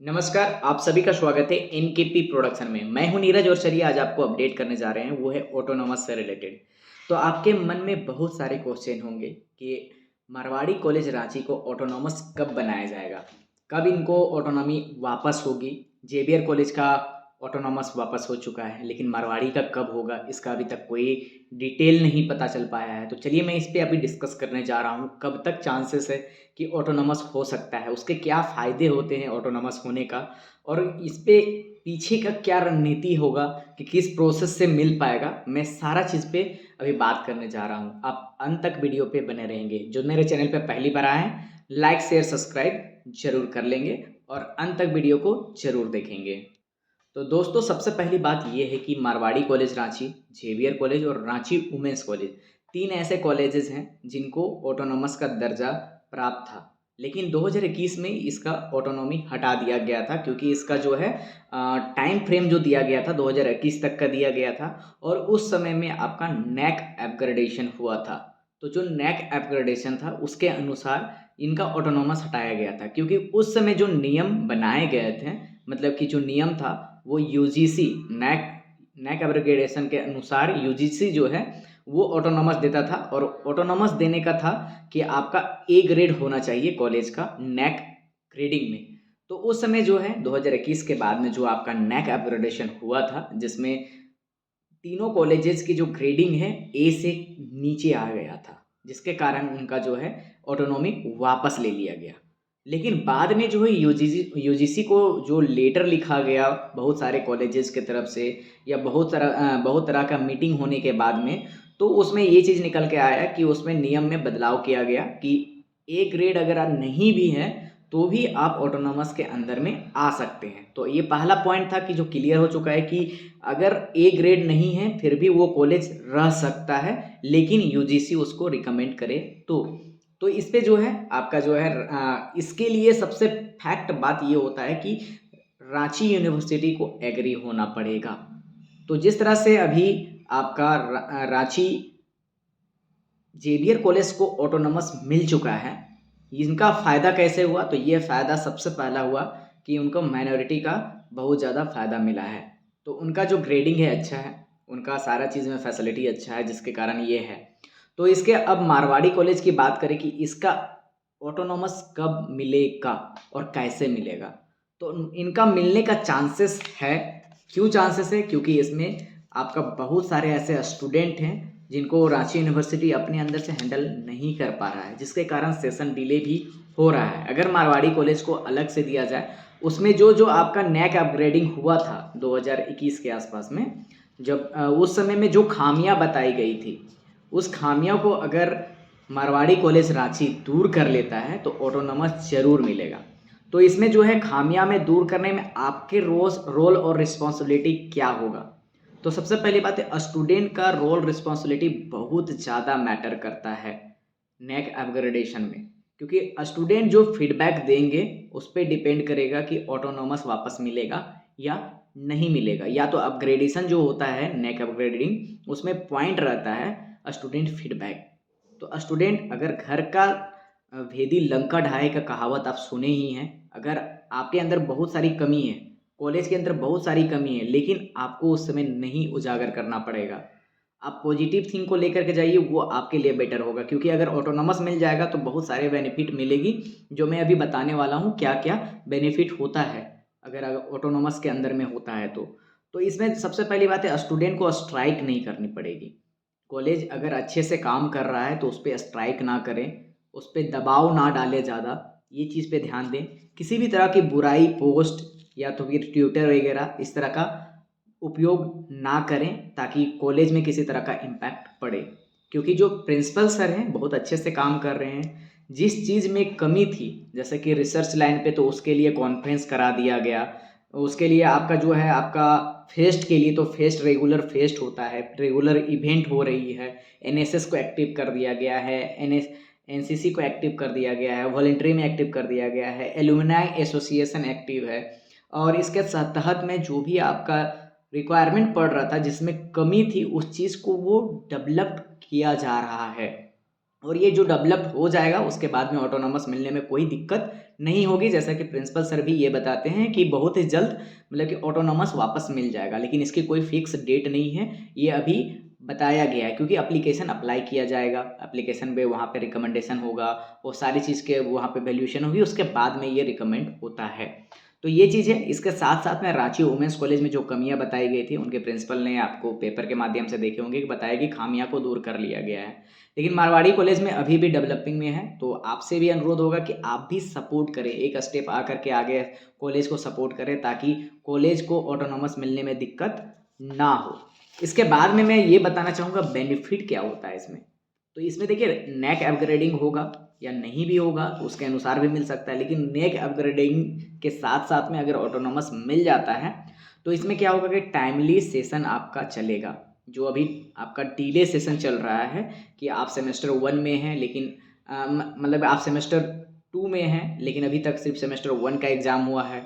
नमस्कार, आप सभी का स्वागत है एनकेपी प्रोडक्शन में। मैं हूं नीरज और चलिए आज आपको अपडेट करने जा रहे हैं, वो है ऑटोनॉमस से रिलेटेड। तो आपके मन में बहुत सारे क्वेश्चन होंगे कि मारवाड़ी कॉलेज रांची को ऑटोनॉमस कब बनाया जाएगा, कब इनको ऑटोनॉमी वापस होगी। जेवियर कॉलेज का ऑटोनॉमस वापस हो चुका है, लेकिन मारवाड़ी का कब होगा इसका अभी तक कोई डिटेल नहीं पता चल पाया है। तो चलिए मैं इस पे अभी डिस्कस करने जा रहा हूँ, कब तक चांसेस है कि ऑटोनॉमस हो सकता है, उसके क्या फ़ायदे होते हैं ऑटोनॉमस होने का, और इस पे पीछे का क्या रणनीति होगा कि किस प्रोसेस से मिल पाएगा। मैं सारा चीज़ पे अभी बात करने जा रहा हूँ। आप अंत तक वीडियो पे बने रहेंगे। जो मेरे चैनल पे पहली बार आए हैं, लाइक शेयर सब्सक्राइब जरूर कर लेंगे और अंत तक वीडियो को जरूर देखेंगे। तो दोस्तों, सबसे पहली बात ये है कि Marwari college Ranchi, Xavier college और रांची वुमेंस कॉलेज, तीन ऐसे कॉलेजेस हैं जिनको ऑटोनॉमस का दर्जा प्राप्त था। लेकिन 2021 में इसका ऑटोनॉमी हटा दिया गया था, क्योंकि इसका जो है टाइम फ्रेम जो दिया गया था 2021 तक का दिया गया था, और उस समय में आपका नैक अपग्रेडेशन हुआ था। तो जो नैक अपग्रेडेशन था उसके अनुसार इनका ऑटोनॉमस हटाया गया था, क्योंकि उस समय जो नियम बनाए गए थे, मतलब कि जो नियम था वो यूजीसी नैक नैक एब्रिगेडेशन के अनुसार यूजीसी जो है वो ऑटोनॉमस देता था, और ऑटोनॉमस देने का था कि आपका ए ग्रेड होना चाहिए कॉलेज का नैक ग्रेडिंग में। तो उस समय जो है 2021 के बाद में जो आपका नैक अपग्रेडेशन हुआ था, जिसमें तीनों कॉलेजेस की जो ग्रेडिंग है ए से नीचे आ गया था, जिसके कारण उनका जो है ऑटोनॉमी वापस ले लिया गया। लेकिन बाद में जो है यूजीसी को जो लेटर लिखा गया बहुत सारे कॉलेजेस के तरफ से, या बहुत तरह का मीटिंग होने के बाद में, तो उसमें ये चीज़ निकल के आया कि उसमें नियम में बदलाव किया गया कि ए ग्रेड अगर आप नहीं भी है तो भी आप ऑटोनॉमस के अंदर में आ सकते हैं। तो ये पहला पॉइंट था कि जो क्लियर हो चुका है कि अगर ए ग्रेड नहीं है फिर भी वो कॉलेज रह सकता है, लेकिन यूजीसी उसको रिकमेंड करे तो इस पे जो है आपका जो है इसके लिए सबसे फैक्ट बात ये होता है कि रांची यूनिवर्सिटी को एग्री होना पड़ेगा। तो जिस तरह से अभी आपका रांची जेवियर कॉलेज को ऑटोनॉमस मिल चुका है, इनका फ़ायदा कैसे हुआ? तो ये फ़ायदा सबसे पहला हुआ कि उनको माइनॉरिटी का बहुत ज़्यादा फ़ायदा मिला है। तो उनका जो ग्रेडिंग है अच्छा है, उनका सारा चीज़ में फैसिलिटी अच्छा है, जिसके कारण ये है। तो इसके अब मारवाड़ी कॉलेज की बात करें कि इसका ऑटोनॉमस कब मिलेगा और कैसे मिलेगा, तो इनका मिलने का चांसेस है। क्यों चांसेस है? क्योंकि इसमें आपका बहुत सारे ऐसे स्टूडेंट हैं जिनको रांची यूनिवर्सिटी अपने अंदर से हैंडल नहीं कर पा रहा है, जिसके कारण सेशन डिले भी हो रहा है। अगर मारवाड़ी कॉलेज को अलग से दिया जाए, उसमें जो जो आपका नैक अपग्रेडिंग हुआ था 2021 के आसपास में, जब उस समय में जो खामियां बताई गई थी, उस खामियों को अगर मारवाड़ी कॉलेज रांची दूर कर लेता है तो ऑटोनॉमस जरूर मिलेगा। तो इसमें जो है खामियां में दूर करने में आपके रोल और रिस्पॉन्सिबिलिटी क्या होगा? तो सबसे पहली बात है, स्टूडेंट का रोल रिस्पॉन्सिबिलिटी बहुत ज़्यादा मैटर करता है नैक अपग्रेडेशन में, क्योंकि स्टूडेंट जो फीडबैक देंगे उस पर डिपेंड करेगा कि ऑटोनॉमस वापस मिलेगा या नहीं मिलेगा। या तो अपग्रेडेशन जो होता है नैक अपग्रेडिंग, उसमें पॉइंट रहता है स्टूडेंट फीडबैक। तो स्टूडेंट अगर घर का भेदी लंका ढाए का कहावत आप सुने ही हैं, अगर आपके अंदर बहुत सारी कमी है, कॉलेज के अंदर बहुत सारी कमी है, लेकिन आपको उस समय नहीं उजागर करना पड़ेगा। आप पॉजिटिव थिंग को लेकर के जाइए, वो आपके लिए बेटर होगा, क्योंकि अगर ऑटोनॉमस मिल जाएगा तो बहुत सारे बेनिफिट मिलेगी, जो मैं अभी बताने वाला हूँ क्या क्या बेनिफिट होता है अगर ऑटोनॉमस के अंदर में होता है तो इसमें सबसे पहली बात है, स्टूडेंट को स्ट्राइक नहीं करनी पड़ेगी। कॉलेज अगर अच्छे से काम कर रहा है तो उस पर स्ट्राइक ना करें, उस पर दबाव ना डालें ज़्यादा, ये चीज़ पे ध्यान दें। किसी भी तरह की बुराई पोस्ट या तो फिर ट्विटर वगैरह इस तरह का उपयोग ना करें, ताकि कॉलेज में किसी तरह का इम्पैक्ट पड़े। क्योंकि जो प्रिंसिपल सर हैं बहुत अच्छे से काम कर रहे हैं। जिस चीज़ में कमी थी, जैसे कि रिसर्च लाइन पे, तो उसके लिए कॉन्फ्रेंस करा दिया गया। उसके लिए आपका जो है आपका फेस्ट के लिए, तो फेस्ट रेगुलर फेस्ट होता है, रेगुलर इवेंट हो रही है। एनएसएस को एक्टिव कर दिया गया है, एनसीसी को एक्टिव कर दिया गया है, वॉलंटरी में एक्टिव कर दिया गया है, एलुमनाई एसोसिएशन एक्टिव है। और इसके तहत में जो भी आपका रिक्वायरमेंट पड़ रहा था, जिसमें कमी थी, उस चीज़ को वो डेवलप किया जा रहा है। और ये जो डेवलप हो जाएगा उसके बाद में ऑटोनॉमस मिलने में कोई दिक्कत नहीं होगी। जैसा कि प्रिंसिपल सर भी ये बताते हैं कि बहुत ही जल्द मतलब कि ऑटोनॉमस वापस मिल जाएगा, लेकिन इसकी कोई फिक्स डेट नहीं है, ये अभी बताया गया है क्योंकि एप्लीकेशन अप्लाई किया जाएगा, एप्लीकेशन पे वहाँ पे रिकमेंडेशन होगा, वो सारी चीज़ के वहाँ पे वैल्यूएशन होगी, उसके बाद में ये रिकमेंड होता है। तो ये चीज़ है। इसके साथ साथ में रांची वुमेंस कॉलेज में जो कमियां बताई गई थी, उनके प्रिंसिपल ने आपको पेपर के माध्यम से देखे होंगे कि बताया कि खामियां को दूर कर लिया गया है। लेकिन मारवाड़ी कॉलेज में अभी भी डेवलपिंग में है, तो आपसे भी अनुरोध होगा कि आप भी सपोर्ट करें, एक स्टेप आ करके आगे कॉलेज को सपोर्ट करें ताकि कॉलेज को ऑटोनॉमस मिलने में दिक्कत ना हो। इसके बाद में मैं ये बताना चाहूँगा बेनिफिट क्या होता है इसमें। तो इसमें देखिए नेक अपग्रेडिंग होगा या नहीं भी होगा तो उसके अनुसार भी मिल सकता है, लेकिन नेक अपग्रेडिंग के साथ साथ में अगर ऑटोनॉमस मिल जाता है तो इसमें क्या होगा कि टाइमली सेशन आपका चलेगा। जो अभी आपका डिले सेशन चल रहा है कि आप सेमेस्टर 1 में हैं लेकिन मतलब आप सेमेस्टर 2 में हैं लेकिन अभी तक सिर्फ सेमेस्टर 1 का एग्ज़ाम हुआ है,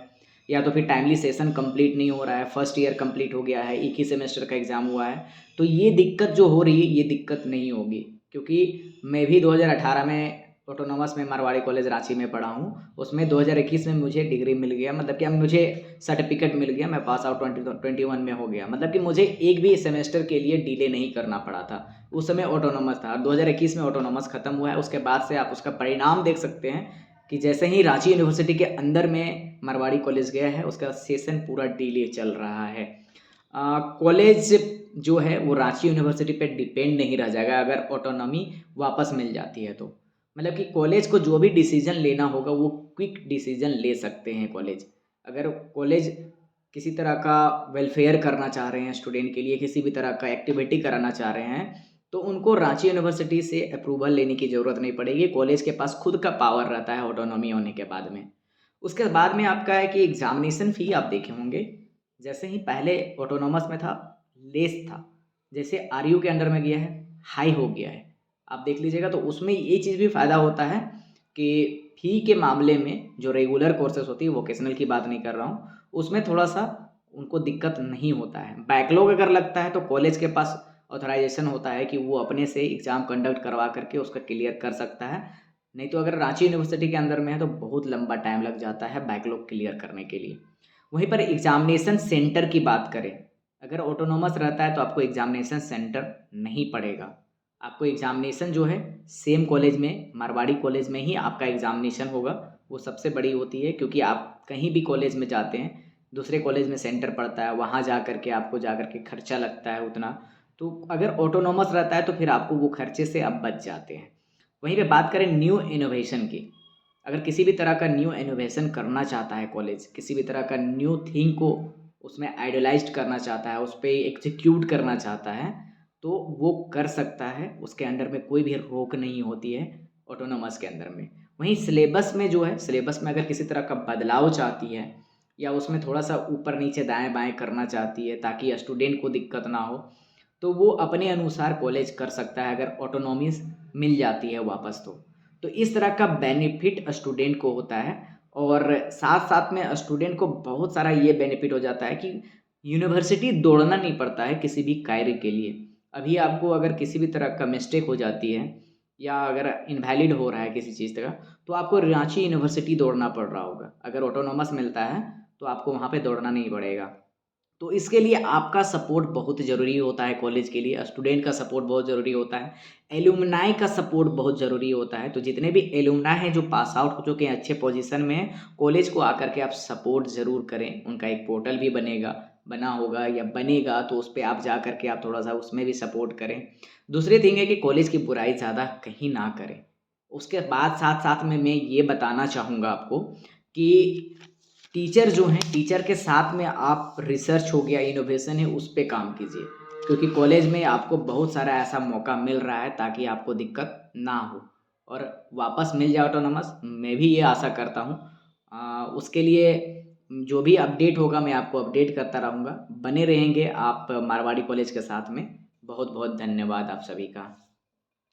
या तो फिर टाइमली सेशन कंप्लीट नहीं हो रहा है, फर्स्ट ईयर कंप्लीट हो गया है, एक ही सेमेस्टर का एग्ज़ाम हुआ है, तो ये दिक्कत जो हो रही है ये दिक्कत नहीं होगी। क्योंकि मैं भी 2018 में ऑटोनॉमस में मारवाड़ी कॉलेज रांची में पढ़ा हूँ, उसमें 2021 में मुझे डिग्री मिल गया, मतलब कि अब मुझे सर्टिफिकेट मिल गया, मैं पास आउट 2021 में हो गया, मतलब कि मुझे एक भी सेमेस्टर के लिए डिले नहीं करना पड़ा था। उस समय ऑटोनॉमस था, 2021 में ऑटोनॉमस ख़त्म हुआ है, उसके बाद से आप उसका परिणाम देख सकते हैं कि जैसे ही रांची यूनिवर्सिटी के अंदर में मारवाड़ी कॉलेज गया है उसका सेशन पूरा डिले चल रहा है। कॉलेज जो है वो रांची यूनिवर्सिटी पे डिपेंड नहीं रह जाएगा अगर ऑटोनॉमी वापस मिल जाती है तो। मतलब कि कॉलेज को जो भी डिसीजन लेना होगा वो क्विक डिसीजन ले सकते हैं कॉलेज। अगर कॉलेज किसी तरह का वेलफेयर करना चाह रहे हैं स्टूडेंट के लिए, किसी भी तरह का एक्टिविटी कराना चाह रहे हैं, तो उनको रांची यूनिवर्सिटी से अप्रूवल लेने की ज़रूरत नहीं पड़ेगी। कॉलेज के पास खुद का पावर रहता है ऑटोनॉमी होने के बाद में। उसके बाद में आपका है कि एग्ज़ामिनेशन फ़ी आप देखे होंगे, जैसे ही पहले ऑटोनॉमस में था लेस था, जैसे आरयू के अंडर में गया है हाई हो गया है। आप देख लीजिएगा तो उसमें ये चीज़ भी फ़ायदा होता है कि फ़ी के मामले में जो रेगुलर कोर्सेज़ होती है, वोकेशनल की बात नहीं कर रहा हूँ, उसमें थोड़ा-सा उनको दिक्कत नहीं होता है। बैकलॉग अगर लगता है तो कॉलेज के पास ऑथराइज़ेशन होता है कि वो अपने से एग्ज़ाम कंडक्ट करवा करके उसका क्लियर कर सकता है। नहीं तो अगर रांची यूनिवर्सिटी के अंदर में है तो बहुत लंबा टाइम लग जाता है बैकलॉग क्लियर करने के लिए। वहीं पर एग्ज़ामिनेशन सेंटर की बात करें, अगर ऑटोनॉमस रहता है तो आपको एग्ज़ामिनेशन सेंटर नहीं पड़ेगा। आपको एग्ज़ामिनेशन जो है सेम कॉलेज में, मारवाड़ी कॉलेज में ही आपका एग्ज़ामिनेशन होगा। वो सबसे बड़ी होती है क्योंकि आप कहीं भी कॉलेज में जाते हैं, दूसरे कॉलेज में सेंटर पड़ता है, वहाँ जा कर के आपको जा कर के खर्चा लगता है उतना। तो अगर ऑटोनॉमस रहता है तो फिर आपको वो खर्चे से आप बच जाते हैं। वहीं पे बात करें न्यू इनोवेशन की, अगर किसी भी तरह का न्यू इनोवेशन करना चाहता है कॉलेज, किसी भी तरह का न्यू थिंग को उसमें आइडलाइज़्ड करना चाहता है, उस पे एग्ज़ीक्यूट करना चाहता है, तो वो कर सकता है। उसके अंडर में कोई भी रोक नहीं होती है ऑटोनॉमस के अंदर में। वहीं सिलेबस में जो है, सिलेबस में अगर किसी तरह का बदलाव चाहती है या उसमें थोड़ा-सा ऊपर-नीचे, दाएँ-बाएँ करना चाहती है ताकि स्टूडेंट को दिक्कत ना हो, तो वो अपने अनुसार कॉलेज कर सकता है अगर ऑटोनॉमीज़ मिल जाती है वापस तो। तो इस तरह का बेनिफिट स्टूडेंट को होता है और साथ-साथ में स्टूडेंट को बहुत सारा ये बेनिफिट हो जाता है कि यूनिवर्सिटी दौड़ना नहीं पड़ता है किसी भी कार्य के लिए। अभी आपको अगर किसी भी तरह का मिस्टेक हो जाती है या अगर इनवैलिड हो रहा है किसी चीज़ का, तो आपको रांची यूनिवर्सिटी दौड़ना पड़ रहा होगा। अगर ऑटोनॉमस मिलता है, तो आपको वहाँ पे दौड़ना नहीं पड़ेगा। तो इसके लिए आपका सपोर्ट बहुत ज़रूरी होता है कॉलेज के लिए, स्टूडेंट का सपोर्ट बहुत ज़रूरी होता है, एलुमनाई का सपोर्ट बहुत ज़रूरी होता है। तो जितने भी एलुमनाई हैं जो पास आउट हो चुके हैं अच्छे पोजीशन में हैं, कॉलेज को आकर के आप सपोर्ट ज़रूर करें। उनका एक पोर्टल भी बना होगा या बनेगा, तो उस पे आप जा कर के आप थोड़ा-सा उसमें भी सपोर्ट करें। दूसरी थिंग है कि कॉलेज की बुराई ज़्यादा कहीं ना करें। उसके बाद साथ-साथ में मैं ये बताना चाहूँगा आपको कि टीचर जो हैं, टीचर के साथ में आप रिसर्च हो गया, इनोवेशन है, उस पे काम कीजिए। क्योंकि कॉलेज में आपको बहुत सारा ऐसा मौका मिल रहा है ताकि आपको दिक्कत ना हो और वापस मिल जाए ऑटोनॉमस, मैं भी ये आशा करता हूँ। उसके लिए जो भी अपडेट होगा मैं आपको अपडेट करता रहूँगा। बने रहेंगे आप मारवाड़ी कॉलेज के साथ में। बहुत-बहुत धन्यवाद आप सभी का।